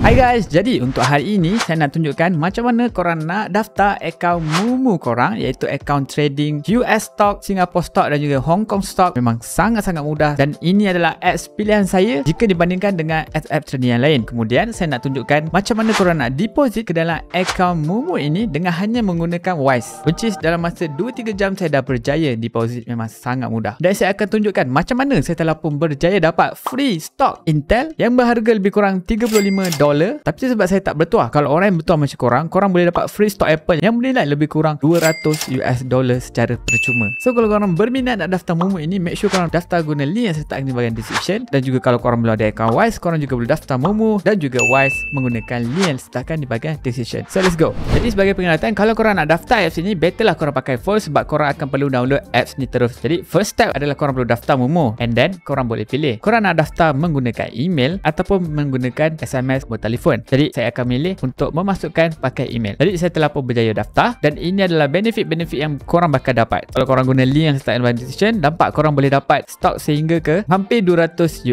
Hai guys, jadi untuk hari ini saya nak tunjukkan macam mana korang nak daftar akaun Moomoo korang, iaitu akaun trading US stock, Singapore stock dan juga Hong Kong stock. Memang sangat-sangat mudah dan ini adalah apps pilihan saya jika dibandingkan dengan app trading yang lain. Kemudian saya nak tunjukkan macam mana korang nak deposit ke dalam akaun Moomoo ini dengan hanya menggunakan Wise, which is dalam masa 2-3 jam saya dah berjaya deposit. Memang sangat mudah. Dan saya akan tunjukkan macam mana saya telah pun berjaya dapat free stock Intel yang berharga lebih kurang $35. Tapi sebab saya tak bertuah, kalau orang yang bertuah macam korang boleh dapat free stock Apple yang bernilai lebih kurang $200 secara percuma. So kalau korang berminat nak daftar Moomoo ini, make sure korang daftar guna link yang saya letakkan di bahagian description. Dan juga kalau korang belum ada akaun Wise, korang juga boleh daftar Moomoo dan juga Wise menggunakan link yang saya letakkan di bahagian description. So let's go. Jadi sebagai pengingatan, kalau korang nak daftar apps ini, better lah korang pakai phone sebab korang akan perlu download apps ni terus. Jadi first step adalah korang perlu daftar Moomoo, and then korang boleh pilih korang nak daftar menggunakan email ataupun menggunakan SMS atau telefon. Jadi saya akan milih untuk memasukkan pakai email. Jadi saya telah pun berjaya daftar dan ini adalah benefit-benefit yang korang bakal dapat. Kalau korang guna link yang saya letakkan di description, nampak korang boleh dapat stok sehingga ke hampir $200.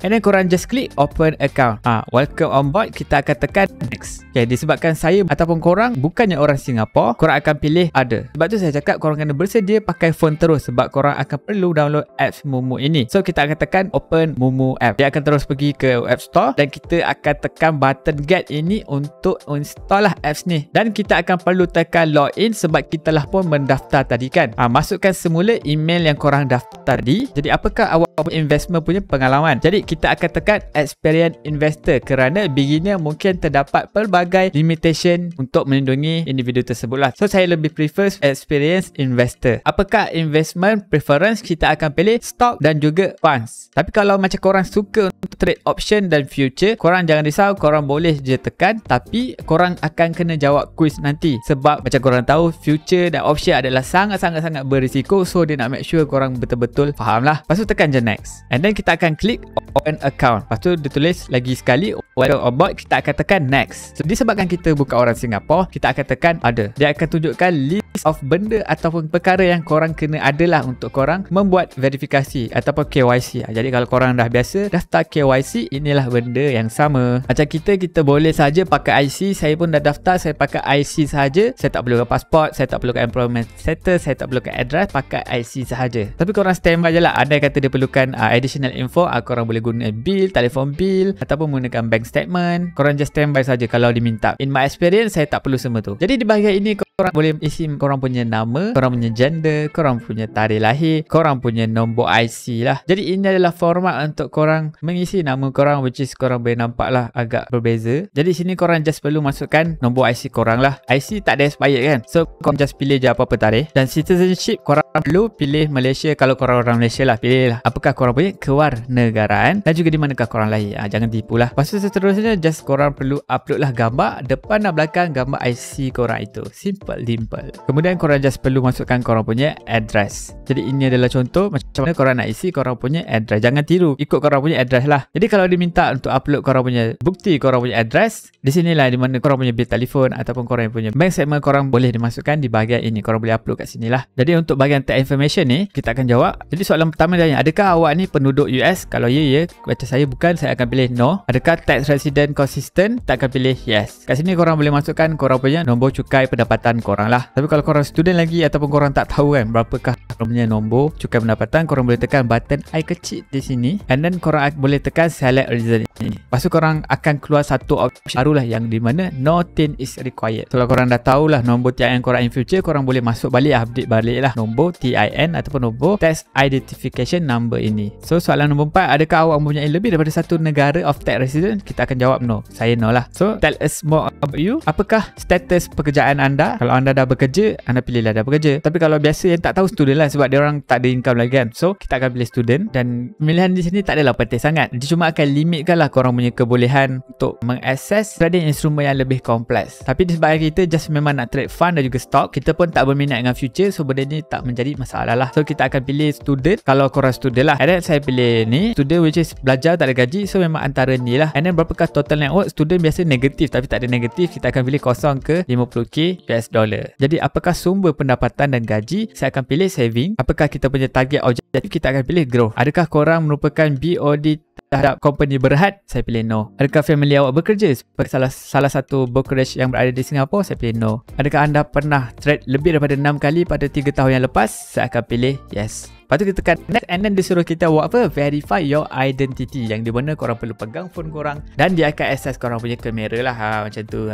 And then korang just klik open account. Welcome on board, kita akan tekan next. Okay, disebabkan saya ataupun korang bukannya orang Singapura, korang akan pilih ada. Sebab tu saya cakap korang kena bersedia pakai phone terus sebab korang akan perlu download apps Moomoo ini. So kita akan tekan open Moomoo app. Dia akan terus pergi ke App Store dan kita akan tekan button get ini untuk install lah apps ni, dan kita akan perlu tekan login sebab kita lah pun mendaftar tadi kan. Masukkan semula email yang korang daftar tadi. Jadi apakah awak investment punya pengalaman? Jadi kita akan tekan experience investor kerana beginner mungkin terdapat pelbagai limitation untuk melindungi individu tersebut lah. So saya lebih prefer experience investor. Apakah investment preference? Kita akan pilih stock dan juga funds. Tapi kalau macam korang suka untuk trade option dan future, korang jangan risau, korang boleh je tekan, tapi korang akan kena jawab quiz nanti sebab macam korang tahu future dan option adalah sangat-sangat berisiko. So dia nak make sure korang betul-betul faham lah. Lepas tu tekan je next, and then kita akan klik open account. Lepas tu dia tulis lagi sekali welcome on board, kita akan tekan next. So disebabkan kita bukan orang Singapura, kita akan tekan ada. Dia akan tunjukkan list of benda ataupun perkara yang korang kena adalah untuk korang membuat verifikasi ataupun KYC. Jadi kalau korang dah biasa daftar KYC, inilah benda yang sama. Macam kita boleh saja pakai IC. Saya pun dah daftar, saya pakai IC sahaja. Saya tak perlukan pasport, saya tak perlukan employment status, saya tak perlukan address, pakai IC sahaja. Tapi korang standby je lah. Andai kata dia perlukan additional info, korang boleh guna bill, telefon bill ataupun menggunakan bank statement. Korang just standby saja kalau diminta. In my experience, saya tak perlu semua tu. Jadi di bahagian ini korang boleh isi korang punya nama, korang punya gender, korang punya tarikh lahir, korang punya nombor IC lah. Jadi ini adalah format untuk korang mengisi nama korang, which is korang boleh nampak lah agak berbeza. Jadi sini korang just perlu masukkan nombor IC korang lah. IC tak ada expired kan, so korang just pilih je apa-apa tarikh. Dan citizenship korang perlu pilih Malaysia. Kalau korang orang Malaysia lah, pilih lah apakah korang punya kewarganegaraan dan juga di manakah korang lahir. Jangan tipu lah. Lepas tu seterusnya just korang perlu upload lah gambar depan dan belakang gambar IC korang itu. Simple dimple. Kemudian korang just perlu masukkan korang punya address. Jadi ini adalah contoh macam mana korang nak isi korang punya address. Jangan tiru, ikut korang punya address lah. Jadi kalau diminta untuk upload korang punya bukti korang punya address, di sinilah di mana korang punya bil telefon ataupun korang punya bank statement korang boleh dimasukkan di bahagian ini. Korang boleh upload kat sini lah. Jadi untuk bahagian tag information ni kita akan jawab. Jadi soalan pertama tanya, adakah awak ni penduduk US? Kalau ya, macam saya bukan, saya akan pilih no. Adakah tax resident consistent? Tak akan pilih yes. Kat sini korang boleh masukkan korang punya nombor cukai pendapatan korang lah. Tapi kalau korang student lagi ataupun korang tak tahu kan berapakah korang punya nombor cukai pendapatan, korang boleh tekan button I kecil di sini, and then korang boleh tekan select region ini. Lepas tu korang akan keluar satu option baru lah yang di mana no TIN is required. Kalau korang dah tahulah nombor TIN korang in future, korang boleh masuk balik, update balik lah nombor TIN ataupun nombor tax identification number ini. So soalan nombor 4, adakah awak mempunyai lebih daripada satu negara of tax resident? Kita akan jawab no. Saya no lah. So tell us more about you. Apakah status pekerjaan anda? Kalau anda dah bekerja, anda pilihlah dah bekerja. Tapi kalau biasa yang tak tahu, student lah sebab dia orang tak ada income lagi kan. So kita akan pilih student, dan pemilihan di sini tak adalah penting sangat. Dia cuma akan limitkan lah korang punya kebolehan untuk mengakses trading instrumen yang lebih kompleks. Tapi disebabkan kita just memang nak trade fund dan juga stock, kita pun tak berminat dengan future, so benda ni tak menjadi masalah lah. So kita akan pilih student kalau korang student lah. And then saya pilih ni student, which is belajar tak ada gaji, so memang antara ni lah. And then berapakah total net worth? Student biasa negatif, tapi tak ada negatif, kita akan pilih kosong ke 50k US dollar. Jadi apakah sumber pendapatan dan gaji? Saya akan pilih saving. Apakah kita punya target objektif? Kita akan pilih growth. Adakah korang merupakan BOD terhadap company Berhad? Saya pilih no. Adakah family awak bekerja sebagai salah satu brokerage yang berada di Singapura? Saya pilih no. Adakah anda pernah trade lebih daripada 6 kali pada 3 tahun yang lepas? Saya akan pilih yes. Lepas tu kita tekan next and then dia suruh kita buat apa? Verify your identity, yang di mana korang perlu pegang phone korang dan dia akan access korang punya kamera lah, macam tu.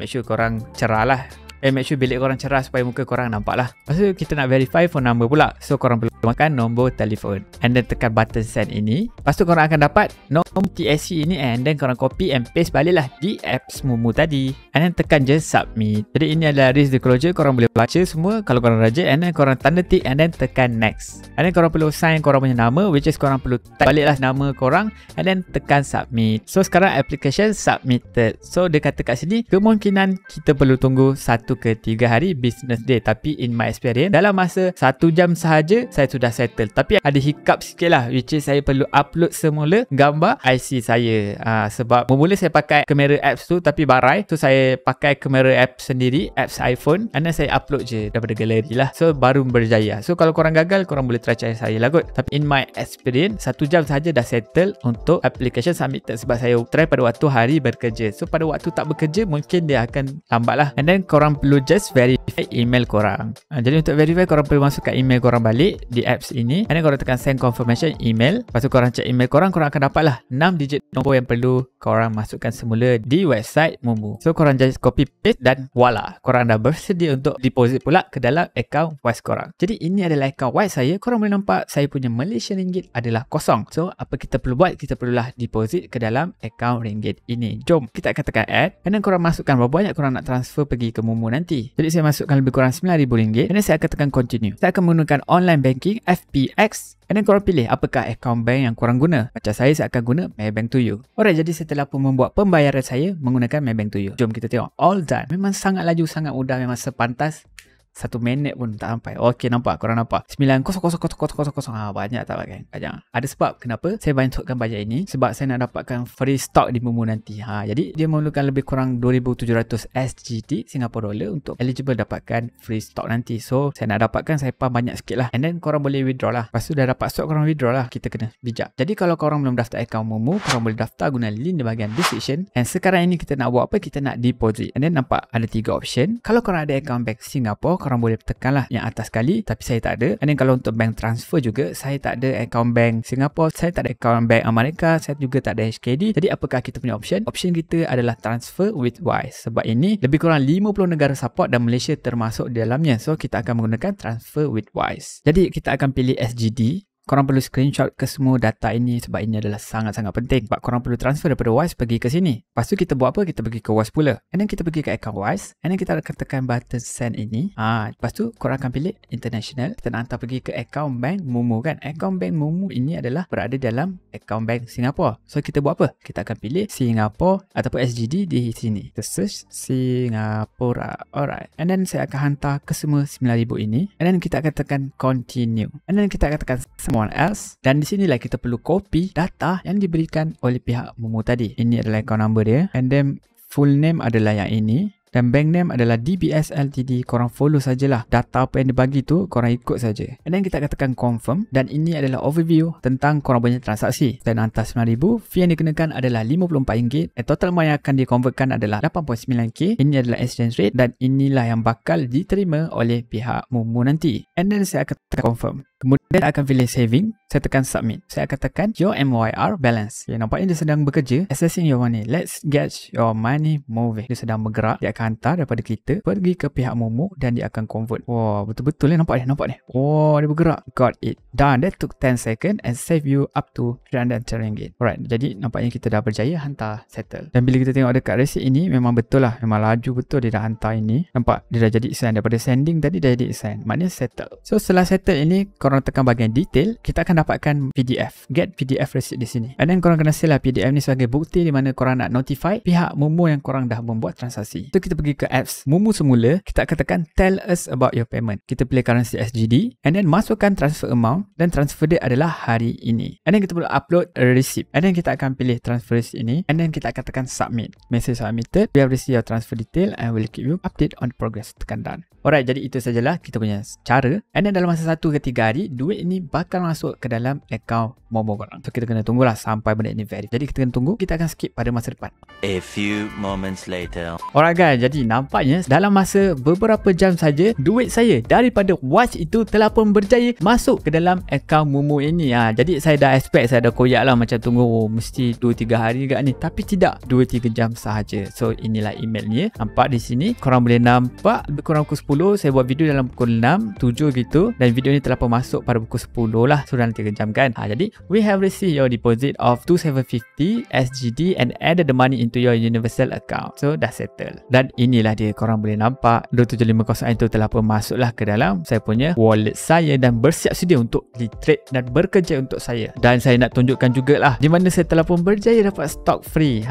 Make sure korang cerah lah. Make sure bilik korang cerah supaya muka korang nampak lah. Lepas tu kita nak verify phone number pula. So korang perlu makan nombor telefon and then tekan button send ini. Lepas tu korang akan dapat nombor TSC ini and then korang copy and paste balik lah di apps Mumu tadi and then tekan je submit. Jadi ini adalah risk disclosure, korang boleh baca semua kalau korang rajin and then korang tanda tick and then tekan next. And then korang perlu sign korang punya nama, which is korang perlu type balik lah nama korang and then tekan submit. So sekarang application submitted. So dia kata kat sini kemungkinan kita perlu tunggu 1 ke 3 hari business day, tapi in my experience dalam masa 1 jam sahaja saya sudah settle. Tapi ada hiccup sikit lah, which is saya perlu upload semula gambar IC saya. Sebab mula saya pakai kamera apps tu tapi barai, so saya pakai kamera apps sendiri, apps iPhone, and then saya upload je daripada galeri lah. So baru berjaya. So kalau korang gagal, korang boleh try saya lah kot. Tapi in my experience 1 jam sahaja dah settle untuk application submitted, sebab saya try pada waktu hari bekerja. So pada waktu tak bekerja mungkin dia akan lambat lah. And then korang perlu just verify email korang. Jadi untuk verify korang perlu masukkan email korang balik di apps ini and then korang tekan send confirmation email. Lepas tu korang check email korang akan dapat lah 6 digit nombor yang perlu korang masukkan semula di website Mumu. So korang just copy paste dan voila, korang dah bersedia untuk deposit pula ke dalam akaun Wise korang. Jadi ini adalah akaun Wise saya. Korang boleh nampak saya punya Malaysian ringgit adalah kosong. So apa kita perlu buat? Kita perlulah deposit ke dalam akaun ringgit ini. Jom kita akan tekan add and then korang masukkan berapa banyak korang nak transfer pergi ke Mumu nanti. Jadi saya masukkan lebih kurang RM9,000 and then saya akan tekan continue. Saya akan menggunakan online banking FPX and then korang pilih apakah akaun bank yang korang guna. Macam saya akan guna Maybank to You. Alright, jadi setelah pun membuat pembayaran saya menggunakan Maybank to You, jom kita tengok all done. Memang sangat laju, sangat mudah, memang sepantas 1 minit pun tak sampai. Okey, nampak? Korang nampak? 9000000. Banyak tak kan? Banyak. Ada sebab kenapa saya masukkan bajet ini, sebab saya nak dapatkan free stock di Mumu nanti. Jadi dia memerlukan lebih kurang 2700 SGD Singapore dollar untuk eligible dapatkan free stock nanti. So saya nak dapatkan, saya pump banyak sikit lah and then korang boleh withdraw lah. Lepas tu dah dapat stock, korang withdraw lah. Kita kena bijak. Jadi kalau korang belum daftar akaun Mumu, korang boleh daftar guna link di bahagian description. And sekarang ini kita nak buat apa? Kita nak deposit. And then nampak ada 3 option. Kalau korang ada akaun bank Singapore, korang boleh tekanlah yang atas sekali, tapi saya tak ada. And then kalau untuk bank transfer juga, saya tak ada akaun bank Singapore, saya tak ada akaun bank Amerika, saya juga tak ada HKD. Jadi apakah kita punya option? Option kita adalah transfer with Wise. Sebab ini lebih kurang 50 negara support dan Malaysia termasuk di dalamnya. So kita akan menggunakan transfer with Wise. Jadi kita akan pilih SGD. Korang perlu screenshot ke semua data ini sebab ini adalah sangat-sangat penting. Sebab korang perlu transfer daripada Wise pergi ke sini. Lepas tu kita buat apa? Kita pergi ke Wise pula. And then kita pergi ke account Wise. And then kita akan tekan button send ini. Lepas tu korang akan pilih international. Kita nak hantar pergi ke account bank Mumu kan. Account bank Mumu ini adalah berada dalam account bank Singapore. So kita buat apa? Kita akan pilih Singapore ataupun SGD di sini. Kita search Singapura. Alright. And then saya akan hantar ke semua 9000 ini. And then kita akan tekan continue. And then kita akan tekan someone else. Dan di sinilah kita perlu copy data yang diberikan oleh pihak Mumu tadi. Ini adalah account number dia. And then full name adalah yang ini. Dan bank name adalah DBS Ltd. Korang follow sajalah. Data apa yang dibagi tu korang ikut saja. And then kita akan tekan confirm. Dan ini adalah overview tentang korang punya transaksi. Saya nak hantar 9000. Fee yang dikenakan adalah RM54. And total amount yang akan dikonvertkan adalah 8.9k. Ini adalah exchange rate. Dan inilah yang bakal diterima oleh pihak Mumu nanti. And then saya akan tekan confirm. Kemudian akan pilih saving. Saya tekan submit. Saya akan tekan your MYR balance. Okay, nampaknya dia sedang bekerja. Accessing your money. Let's get your money moving. Dia sedang bergerak. Dia akan hantar daripada kita pergi ke pihak Mumu dan dia akan convert. Wow, betul-betul nampak ni. Wow, dia bergerak. Got it. Done. That took 10 seconds and save you up to RM310. Alright, jadi nampaknya kita dah berjaya hantar settle. Dan bila kita tengok dekat receipt ini, memang betul lah. Memang laju betul dia dah hantar ini. Nampak? Dia dah jadi sign. Daripada sending tadi dah jadi sign. Maknanya settle. So setelah settle ini, korang tekan bahagian detail, kita akan dapatkan PDF. Get PDF receipt di sini. And then korang kena save lah PDF ni sebagai bukti di mana korang nak notify pihak Mumu yang korang dah membuat transaksi. So kita pergi ke apps Mumu semula. Kita akan tekan tell us about your payment. Kita pilih currency SGD and then masukkan transfer amount dan transfer date adalah hari ini. And then kita perlu upload a receipt. And then kita akan pilih transfer receipt ini and then kita akan tekan submit. Message submitted. We have received your transfer detail and will keep you update on progress. Tekan done. Alright, jadi itu sajalah kita punya cara. And then dalam masa 1 ke 3 hari, duit ni bakal masuk ke dalam akaun Momo korang. So kita kena tunggulah sampai benda ni verify. Jadi kita kena tunggu, kita akan skip pada masa depan. A few moments later. Alright guys, jadi nampaknya dalam masa beberapa jam saja, duit saya daripada watch itu telah pun berjaya masuk ke dalam akaun Momo ini. Jadi saya dah expect, saya dah koyak lah macam tunggu mesti 2-3 hari agak ni. Tapi tidak, 2-3 jam sahaja. So inilah emailnya. Nampak di sini, korang boleh nampak lebih kurang pukul 10. Saya buat video dalam pukul 6, 7 gitu. Dan video ni telah pun masuk pada pukul 10 lah. So dalam 3 jam kan. Jadi we have received your deposit of 2750 SGD and added the money into your universal account. So dah settle. Dan inilah dia, korang boleh nampak 2750 itu telah pun masuklah ke dalam saya punya wallet saya dan bersiap sedia untuk di-trade dan bekerja untuk saya. Dan saya nak tunjukkan jugalah di mana saya telah pun berjaya dapat stock free.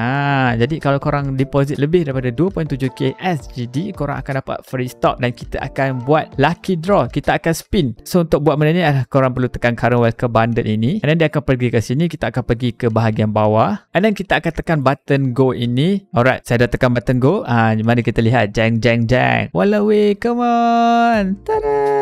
Jadi kalau korang deposit lebih daripada 2.7k SGD, korang akan dapat free stock dan kita akan buat lucky draw. Kita akan spin. So untuk buat benda ni adalah korang perlu tekan current welcome bundle ini. And then dia akan pergi ke sini, kita akan pergi ke bahagian bawah. And then kita akan tekan button go ini. Alright, saya dah tekan button go. Mari kita lihat. Jang. Walau come on. Tada!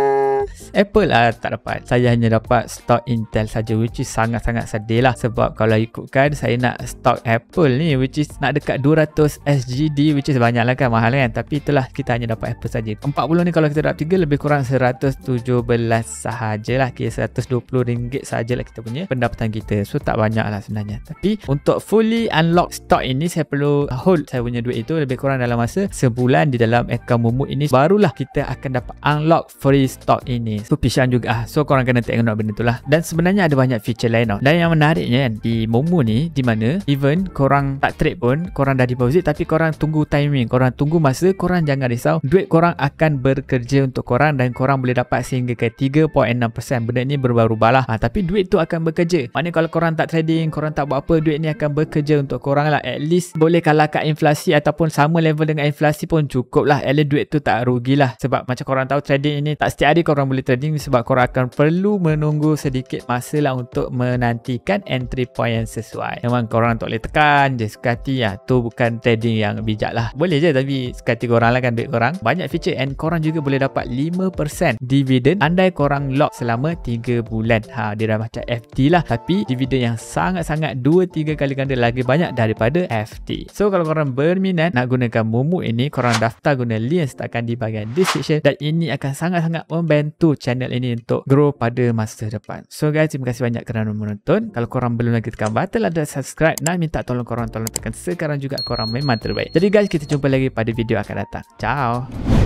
Apple tak dapat. Saya hanya dapat stok Intel saja, which is sangat-sangat sedih lah. Sebab kalau ikutkan saya nak stok Apple ni, which is nak dekat 200 SGD, which is banyak lah kan, mahal kan. Tapi itulah, kita hanya dapat Apple saja. 40 ni kalau kita dapat 3 lebih kurang 117 sahajalah. Kira RM120 sahajalah kita punya pendapatan kita. So tak banyak lah sebenarnya. Tapi untuk fully unlock stok ini, saya perlu hold saya punya duit itu lebih kurang dalam masa sebulan di dalam akaun Momo ini. Barulah kita akan dapat unlock free stock ini. So pisang juga. So korang kena tengok benda tu lah. Dan sebenarnya ada banyak feature lain tau. Dan yang menariknya kan, di Momo ni, di mana even korang tak trade pun, korang dah deposit, tapi korang tunggu timing, korang tunggu masa, korang jangan risau, duit korang akan bekerja untuk korang dan korang boleh dapat sehingga ke 3.6%. Benda ni berubah-ubah lah. Tapi duit tu akan bekerja. Maknanya kalau korang tak trading, korang tak buat apa, duit ni akan bekerja untuk korang lah. At least boleh kalahkan inflasi ataupun sama level dengan inflasi pun cukup lah. At least duit tu tak rugilah. Sebab macam korang tahu, trading ini tak setiap hari korang boleh trading, sebab korang akan perlu menunggu sedikit masa lah untuk menantikan entry point yang sesuai. Memang korang tak boleh tekan je sekati tu bukan trading yang bijak lah. Boleh je tapi sekati korang lah kan duit korang. Banyak feature and korang juga boleh dapat 5% dividen andai korang lock selama 3 bulan. Dia dah macam FD lah, tapi dividen yang sangat-sangat 2-3 kali ganda lagi banyak daripada FD. So kalau korang berminat nak gunakan Momo ini, korang daftar guna link yang setakan di bahagian description dan ini akan sangat-sangat membantu channel ini untuk grow pada masa depan. So guys, terima kasih banyak kerana menonton. Kalau korang belum lagi tekan button ada subscribe, nak minta tolong korang tekan sekarang juga, korang memang terbaik. Jadi guys, kita jumpa lagi pada video akan datang. Ciao.